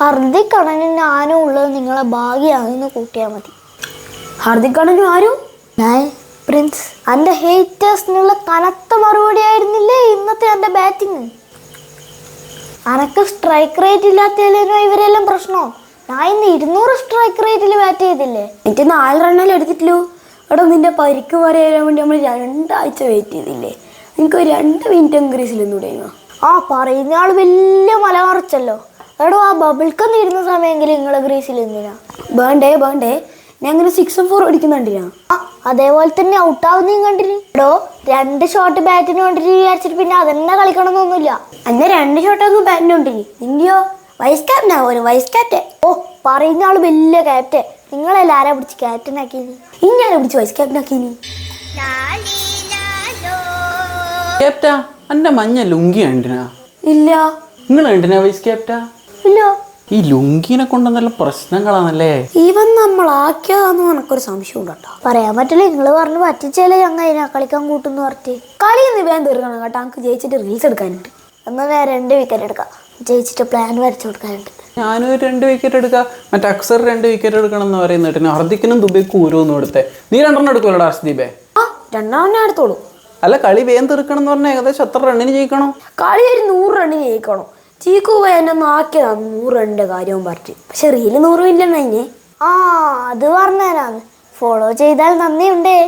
ഹർദിക് അണ്ണനും ഞാനും ഉള്ളത് നിങ്ങളെ ഭാഗ്യമാണെന്ന് കൂട്ടിയാൽ മതി. ഹർദിക് അണ്ണനും ആരും പ്രിൻസ് എൻ്റെ ഹേറ്റേഴ്സിനുള്ള കനത്ത മറുപടി ആയിരുന്നില്ലേ ഇന്നത്തെ എൻ്റെ ബാറ്റിങ്. അനക്ക് സ്ട്രൈക്ക് റേറ്റ് ഇല്ലാത്തതിലേനോ ഇവരെല്ലാം പ്രശ്നമോ? ഞാൻ ഇന്ന് 200 സ്ട്രൈക്ക് റേറ്റിൽ ബാറ്റ് ചെയ്തില്ലേ. എനിക്ക് 4 റണ്ണല്ലേ എടുത്തിട്ടുള്ളൂ. എടാ നിന്റെ പരിക്ക് പറയാൻ വേണ്ടി നമ്മൾ 2 ആഴ്ച വെയിറ്റ് ചെയ്തില്ലേ? എനിക്ക് 2 മിനിറ്റ് ഇൻക്രീസിൽ ഒന്നുകൂടെയോ? പറയുന്ന ആൾ വലിയ മല മറിച്ചല്ലോ. എടോ ആ ബബിൾക്കൊന്നും ഇരുന്ന സമയമെങ്കിലും നിങ്ങളെ ഗ്രീസിൽ എന്തിനാ? വേണ്ടേ ഞാൻ ഇങ്ങനെ 6 4 അടിക്കുന്നുണ്ടിനാ. അതേപോലെ തന്നെ ഔട്ടാവുന്നതും കണ്ടിന്. എടോ 2 ഷോട്ട് ബാറ്റിന് വേണ്ടിട്ട് വിചാരിച്ചിട്ട് പിന്നെ അതന്നെ കളിക്കണമെന്നൊന്നുമില്ല. അന്നെ 2 ഷോട്ടൊന്നും ബാറ്റിന് കൊണ്ടിനി. നിന്റെയോ വൈസ് ക്യാപ്റ്റനാ പോലും വൈസ് ക്യാപ്റ്റൻ. പറയുന്ന ആള് വലിയ ക്യാപ്റ്റൻ. നിങ്ങളെല്ലാം ആരാ പിടിച്ച് ക്യാപ്റ്റൻ ആക്കിയത്? ഇങ്ങനെ പിടിച്ച് വൈസ് ക്യാപ്റ്റൻ ആക്കിനി. ക്യാപ്റ്റാ എന്റെ മഞ്ഞ ലുങ്കി കണ്ടിനാ? ഇല്ല. നിങ്ങൾ കണ്ടിനാ വൈസ് ക്യാപ്റ്റാ? ഇല്ല. ഈ ലുങ്കിനെ കൊണ്ട് നല്ല പ്രശ്നങ്ങളാണല്ലേ. ഇവൻ നമ്മളാക്കിയതാന്ന് എനക്കൊരു സംശയം ഉണ്ടോ? പറയാൻ പറ്റില്ല. നിങ്ങൾ പറഞ്ഞ് പറ്റിച്ചാലേ ഞങ്ങൾ അതിനാ കളിക്കാൻ കൂട്ടുന്നു പറഞ്ഞ്. കളി ഒന്ന് വേഗം തീർക്കണം കേട്ടോ. നമുക്ക് ജയിച്ചിട്ട് റീൽസ് എടുക്കാനുണ്ട്. എന്നാൽ വേറെ 2 വിക്കറ്റ് എടുക്കാം. ജയിച്ചിട്ട് പ്ലാൻ വരച്ചു കൊടുക്കാനുണ്ട്. ഞാനൊരു 2 വിക്കറ്റ് എടുക്കാം. മറ്റേ അക്സർ 2 വിക്കറ്റ് എടുക്കണം എന്ന് പറയുന്നിട്ട് ഹർദിക്കിനും ദുബൈക്കും ഓരോന്നും എടുത്തേ. നീ 2 എടുക്കുമല്ലോ ഹർഷ്ദീപേ? 2 എടുത്തോളൂ. അല്ല കളി വേഗം തീർക്കണം എന്ന് പറഞ്ഞാൽ ഏകദേശം എത്ര റണ്ണിന് ജയിക്കണോ? കളി ഒരു 100 റണ്ണിന് ജയിക്കണം. ചീക്കു പോയി എന്നെ ആക്കിയതാണ് 100 റണ്ണിന്റെ കാര്യവും പറഞ്ഞു. പക്ഷെ റീല് 100 ഇല്ലെന്നെ. അത് പറഞ്ഞുതരാന്ന്. ഫോളോ ചെയ്താൽ നന്ദിയുണ്ടേ.